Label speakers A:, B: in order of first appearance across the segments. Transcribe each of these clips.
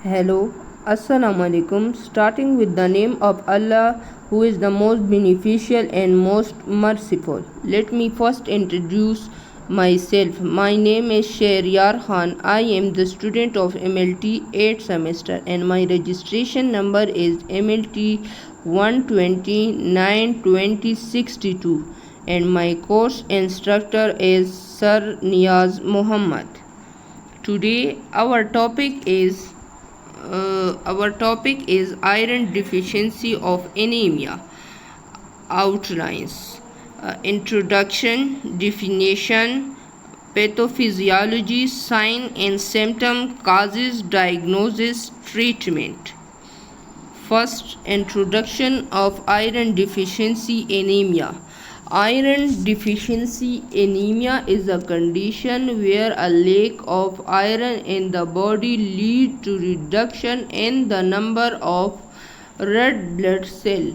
A: Hello, Assalamu alaikum. Starting with the name of Allah, who is the most beneficial and most merciful. Let me first introduce myself. My name is Shahriyar Khan. I am the student of MLT 8th semester and my registration number is MLT 1292062 and my course instructor is Sir Niyaz Muhammad. Today our topic is iron deficiency of anemia. Outlines: introduction, definition, pathophysiology, sign and symptom, causes, diagnosis, treatment. First, introduction of iron deficiency anemia. Iron deficiency anemia is a condition where a lack of iron in the body leads to reduction in the number of red blood cells.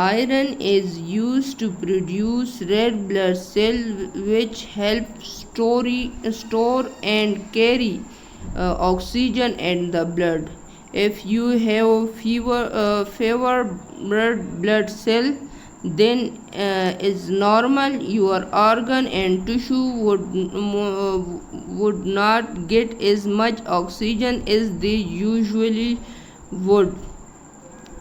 A: Iron is used to produce red blood cells which help store and carry oxygen in the blood. If you have fewer red blood cell then is normal, your organ and tissue would not get as much oxygen as they usually would.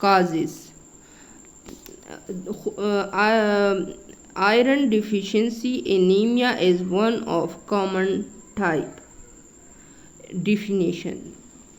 A: causes. Iron deficiency anemia is one of common type. Definition.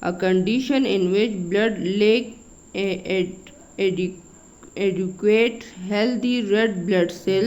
A: A condition in which blood lack adequate healthy red blood cell.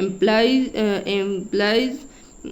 A: implies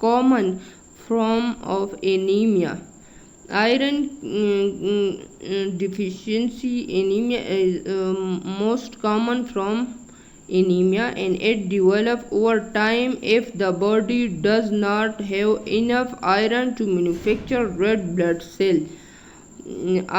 A: common form of anemia. Iron deficiency anemia is most common from anemia and it develops over time if the body does not have enough iron to manufacture red blood cell.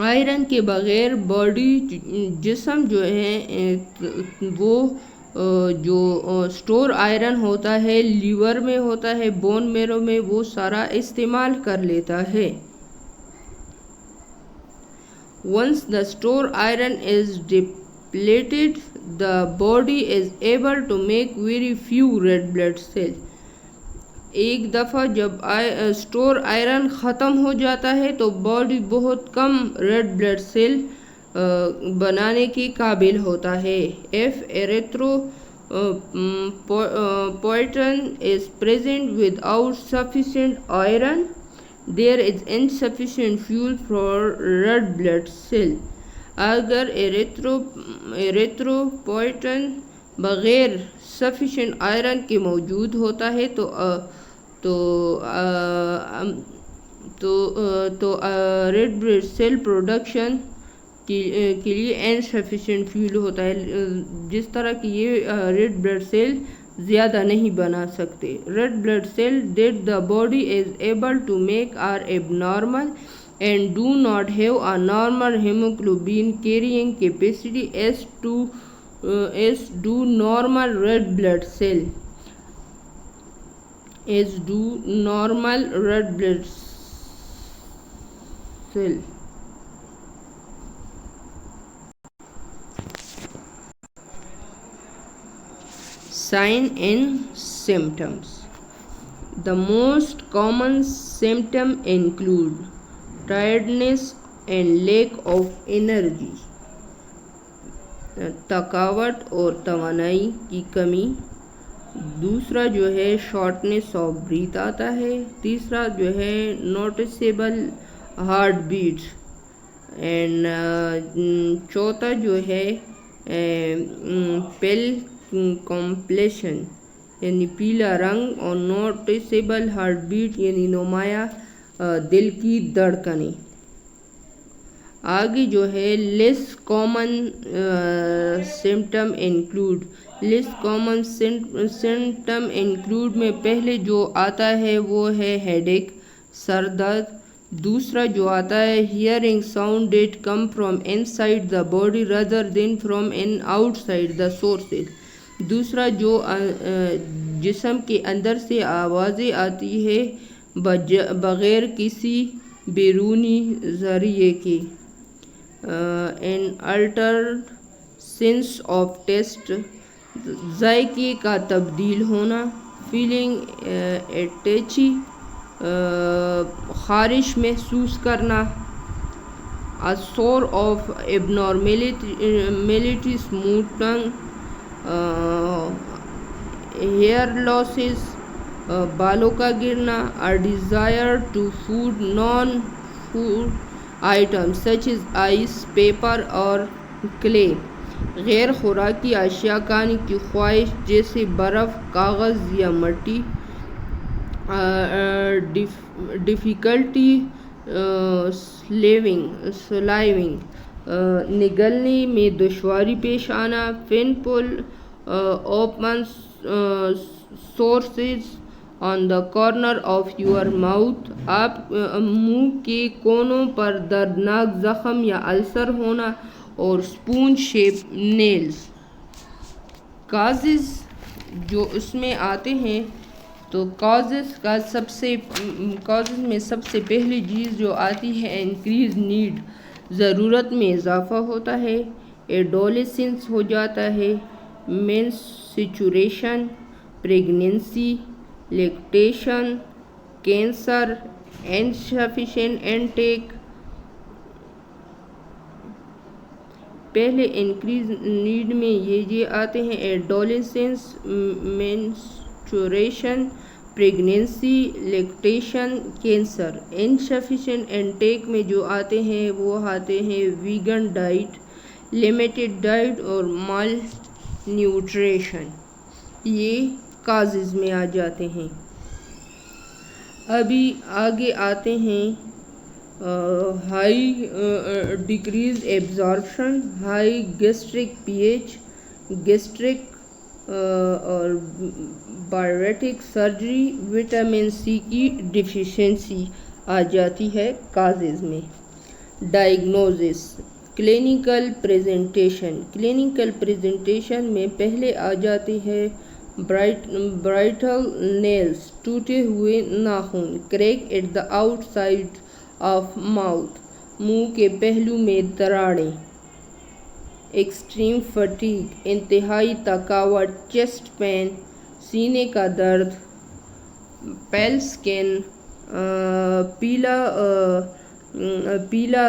A: Iron کے بغیر body جسم جو ہے وہ جو store iron ہوتا ہے liver میں ہوتا ہے، بون میرو میں، وہ سارا استعمال کر لیتا ہے۔ Once the store iron is depleted, the body is able to make very few red blood cells. ایک دفعہ جب سٹور آئرن ختم ہو جاتا ہے تو باڈی بہت کم ریڈ بلڈ سیل بنانے کی قابل ہوتا ہے۔ If erythropoietin is present without sufficient iron, there is insufficient fuel for red blood cell. اگر erythropoietin بغیر sufficient iron کے موجود ہوتا ہے تو ریڈ بلڈ سیل پروڈکشن کے لیے انسفیشینٹ فیول ہوتا ہے، جس طرح کہ یہ ریڈ بلڈ سیل زیادہ نہیں بنا سکتے۔ Red blood cell that the body is able to make are abnormal and do not have a normal hemoglobin carrying capacity as do normal red blood cell. Sign and symptoms. The most common symptoms include tiredness and lack of energy. تھکاوٹ اور توانائی کی کمی۔ دوسرا جو ہے shortness of breath آتا ہے۔ تیسرا جو ہے نوٹسیبل ہارٹ بیٹس اینڈ چوتھا جو ہے پیل کمپلیشن یعنی پیلا رنگ، اور نوٹسیبل ہارٹ بیٹ یعنی نمایاں دل کی دھڑکنیں۔ آگے جو ہے لیس کامن سمٹم انکلوڈ میں پہلے جو آتا ہے وہ ہے ہیڈ ایک، سر درد۔ دوسرا جو آتا ہے hearing sound that come from inside the body rather than from in outside the sources. دوسرا جو جسم کے اندر سے آوازیں آتی ہے بغیر کسی بیرونی ذریعے کے۔ ان الٹرڈ سینس آف ٹیسٹ، ذائقے کا تبدیل ہونا۔ فیلنگ ایٹیچی، خارش محسوس کرنا۔ Sore of abnormality, smooth tongue. Hair losses, بالوں کا گرنا۔ Desire to food non food item such as ice, paper اور کلے، غیر خوراکی اشیاء کھانے کی خواہش جیسے برف، کاغذ یا مٹی۔ ڈیفیکلٹی سلائیونگ، نگلنے میں دشواری پیش آنا۔ Painful open sources on the corner of your mouth, آپ منہ کے کونوں پر دردناک زخم یا السر ہونا۔ اور اسپون شیپ نیلز۔ کازز جو اس میں آتے ہیں تو کازز میں سب سے پہلی چیز جو آتی ہے انکریز نیڈ، ضرورت میں اضافہ ہوتا ہے۔ ایڈولیسنس ہو جاتا ہے۔ Menstruation, pregnancy, lactation, cancer, insufficient intake. پہلے انکریز نیڈ میں یہ آتے ہیں adolescence, menstruation, pregnancy, lactation, cancer. Insufficient intake میں جو آتے ہیں وہ آتے ہیں ویگن ڈائٹ، لمیٹڈ ڈائٹ اور مال نیوٹریشن، یہ کازز میں آ جاتے ہیں۔ ابھی آگے آتے ہیں high decrease absorption, high gastric P H, gastric اور بائیوریٹک سرجری، وٹامن سی کی ڈیفیشنسی آ جاتی ہے کازز میں۔ ڈائگنوزس کلینکل پریزنٹیشن میں پہلے آ جاتی ہے برائٹل نیلز ٹوٹے ہوئے ناخن، crack at the outside of mouth, منہ کے پہلو میں دراڑیں، ایکسٹریم فٹیگ انتہائی تھکاوٹ، چیسٹ پین سینے کا درد، پیل سکن پیلا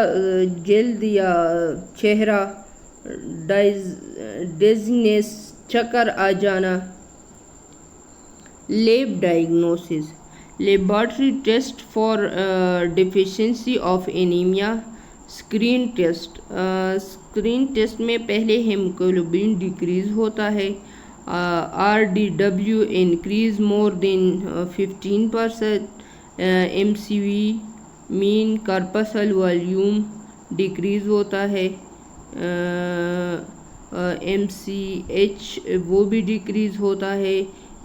A: جلد یا چہرہ، ڈیزنیس چکر آ جانا۔ Lab diagnosis laboratory test for deficiency of anaemia, screen test میں پہلے ہیموگلوبن ڈیکریز ہوتا ہے، RDW انکریز مور دین 15%، MCV مین کارپسل والیوم ڈیکریز ہوتا ہے، MCH وہ بھی ڈیکریز ہوتا ہے،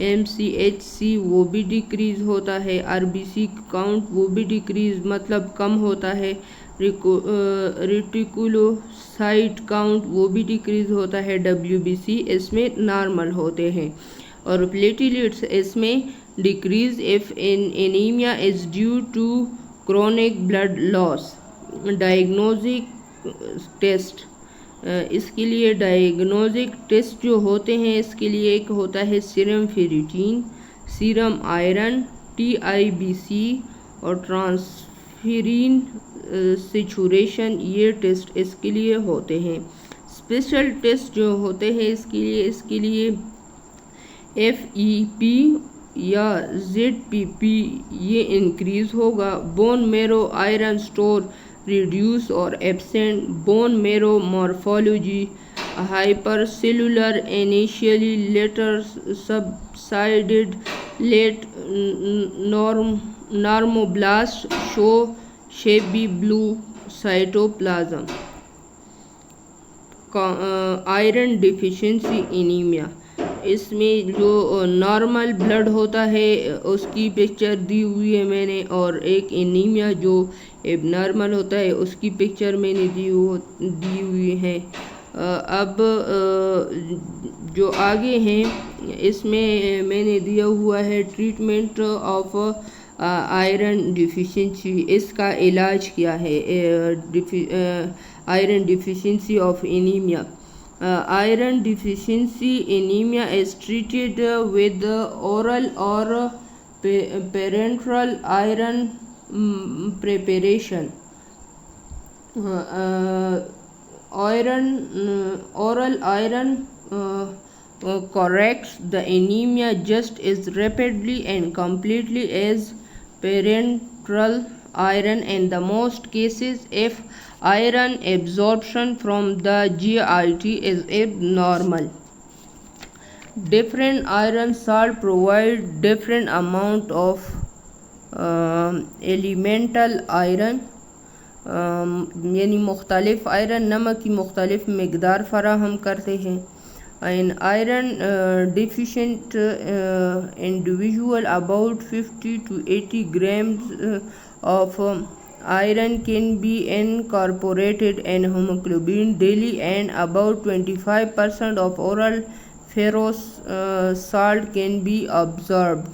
A: MCHC وہ بھی ڈیکریز ہوتا ہے، RBC کاؤنٹ وہ بھی ڈیکریز مطلب کم ہوتا ہے، ریٹیکولوسائٹ کاؤنٹ وہ بھی ڈیکریز ہوتا ہے، WBC اس میں نارمل ہوتے ہیں، اور پلیٹلیٹس اس میں decrease if anemia is due to chronic blood loss۔ Diagnostic test اس کے لیے ڈائگنوزک ٹیسٹ جو ہوتے ہیں اس کے لیے ایک ہوتا ہے سیرم فیریٹین، سیرم آئرن، TIBC اور ٹرانسفیرین سیچوریشن، یہ ٹیسٹ اس کے لیے ہوتے ہیں۔ اسپیشل ٹیسٹ جو ہوتے ہیں اس کے لیے FEP یا ZPP یہ انکریز ہوگا، bone marrow iron store reduce اور absent, bone marrow morphology hyper cellular initially later subsided late normoblast show shabby blue cytoplasm. Iron deficiency anemia, اس میں جو نارمل بلڈ ہوتا ہے اس کی پکچر دی ہوئی ہے میں نے، اور ایک انیمیا جو اب نارمل ہوتا ہے اس کی پکچر میں نے دی ہوئی ہے۔ اب جو آگے ہیں اس میں نے دیا ہوا ہے ٹریٹمنٹ آف آئرن ڈیفیشنسی، اس کا علاج کیا ہے iron deficiency of anaemia. Iron deficiency anemia is treated with oral or parenteral iron preparation. Oral iron corrects the anemia just as rapidly and completely as parenteral iron in the most cases if iron absorption from the GIT is abnormal. Different iron salt provide different amount of elemental iron، یعنی مختلف iron نمک کی مختلف مقدار فراہم کرتے ہیں۔ An iron deficient individual about 50 to 80 grams of iron can be incorporated in hemoglobin daily and about 25% of oral ferrous salt can be absorbed۔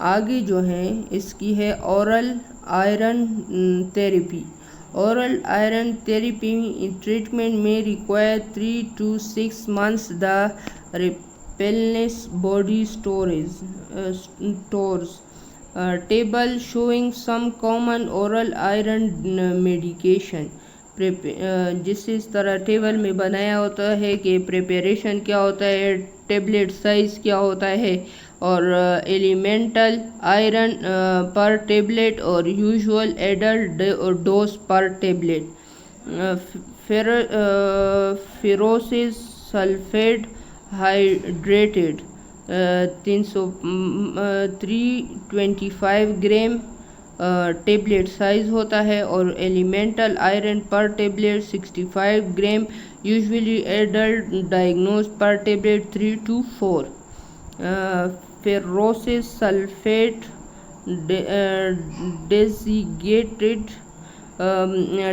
A: آگے جو ہے اس کی ہے oral iron therapy. Oral iron therapy treatment may require 3 to 6 months. The replenis body stores table showing some common oral iron medication۔ جس طرح table میں بنایا ہوتا ہے کہ پریپریشن کیا ہوتا ہے، ٹیبلٹ سائز کیا ہوتا ہے، اور ایلیمنٹل آئرن پر ٹیبلٹ اور usual adult dose per tablet. Ferrous sulphate hydrated 325 gram tablet size ہوتا ہے، اور elemental iron per tablet 65 gram, usually adult diagnose per tablet 3 to 4۔ Ferrous sulphate desiccated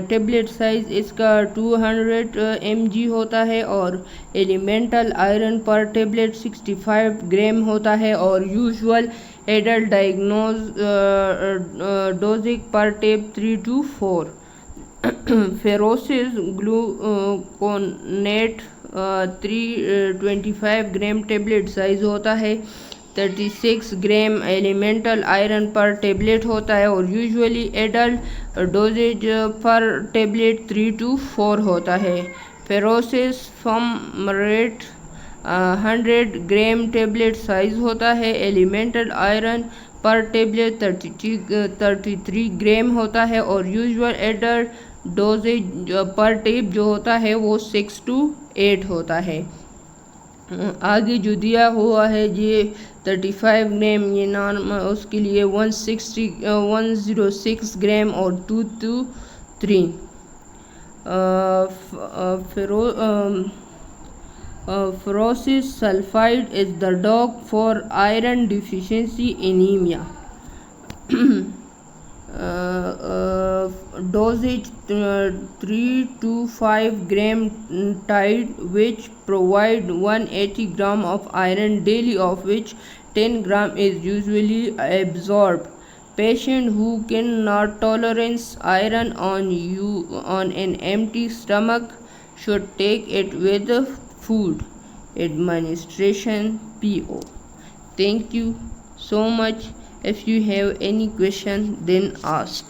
A: tablet size اس کا 200 mg ہوتا ہے اور elemental iron per tablet 65 gram ہوتا ہے اور usual adult dosing per tab 3 to 4. Ferrous gluconate 325 gram tablet size ہوتا ہے. 36 gram elemental iron per tablet ہوتا ہے اور usually adult dosage per tablet 3 to 4 ہوتا ہے. فیروسس فمریٹ 100 گرام ٹیبلٹ سائز ہوتا ہے. Elemental iron per tablet 33 gram ہوتا ہے اور یوزول ایڈلٹ ڈوزیج پر ٹیب جو ہوتا ہے وہ 6 to 8 ہوتا ہے. آگے جو دیا ہوا ہے یہ 35 گرام، یہ نارم اس کے لیے 106 گرام اور 2 to 3. Ferrous sulphide is the drug for iron deficiency anemia. Dosage 3 to 5 gram tide, which provide 180 gram of iron daily, of which 10 gram is usually absorbed. Patient who cannot tolerate iron on an empty stomach should take it with food. Administration PO. Thank you so much. If you have any question, then ask.